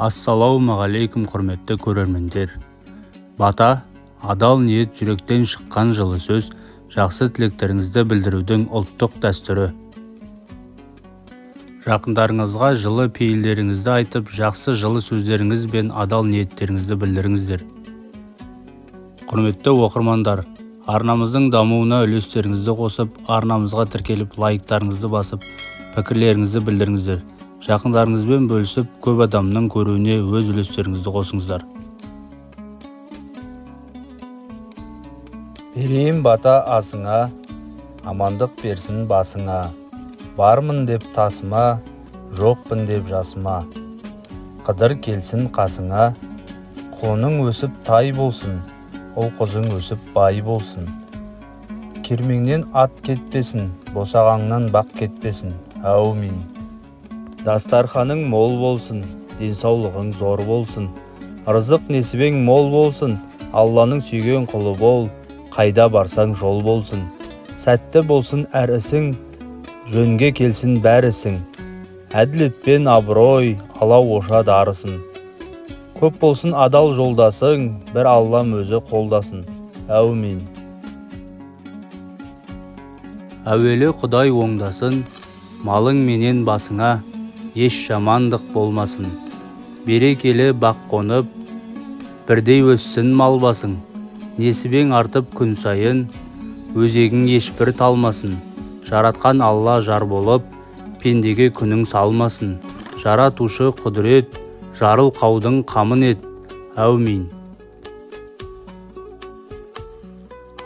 Ассалаумағалейкум құрметті көрермендер. Бата, адал ниет жүректен шыққан жылы сөз, жақсы тілектеріңізді білдірудің ұлттық дәстүрі. Жақындарыңызға жылы пейілдеріңізді айтып, жақсы жылы сөздеріңіз бен адал ниеттеріңізді білдіріңіздер. Құрметті оқырмандар, арнамыздың дамуына үлестеріңізді қосып, арнамызға тіркеліп, лайктарыңызды басып, пікірлеріңізді білдіріңіздер. Жақындарыңызбен бөлісіп, көп адамның көруіне өз үлестеріңізді қосыңыздар. Берейін бата асыңа, амандық берсін басыңа. Бармын деп тасыма, жоқпын деп жасыма. Қыдыр келсін қасыңа, құлының өсіп тай болсын, ұл-қызың өсіп бай болсын. Кермеңнен ат кетпесін, босағаңнан бақ кетпесін. Әумин. Дастарханың мол болсын, денсаулығың зор болсын. Рызық несібең мол болсын, Алланың сүйген құлы бол, қайда барсаң жол болсын. Сәтті болсын әр ісің, жөнге келсін бәр ісің. Әділетпен абырой, алау оша дарысын. Көп болсын адал жолдасың, бір Аллам өзі қолдасын. Әумин. Әуелі Құдай оңдасын, малың менен басыңа, еш жамандық болмасын. Берекелі бақ қонып, бірдей өссін мал басың. Несібең артып күн сайын, өзегің ешбір талмасын. Жаратқан Алла жар болып, пендеге күнің салмасын. Жаратушы құдірет, жарыл қаудың қамын ет. Әумин.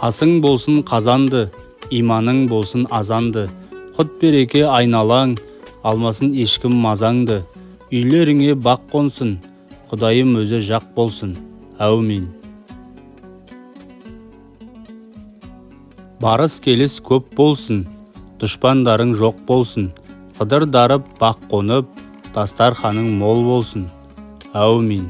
Асың болсын қазанды, иманың болсын азанды. Құт береке айналаң, алмасын ешкім мазаңды. Үйлеріңе бақ қонсын, Құдайым өзі жақ болсын. Әумин. Барыс келіс көп болсын, дұшпандарың жоқ болсын. Қыдыр дарып бақ қонып, дастарханың мол болсын. Әумин.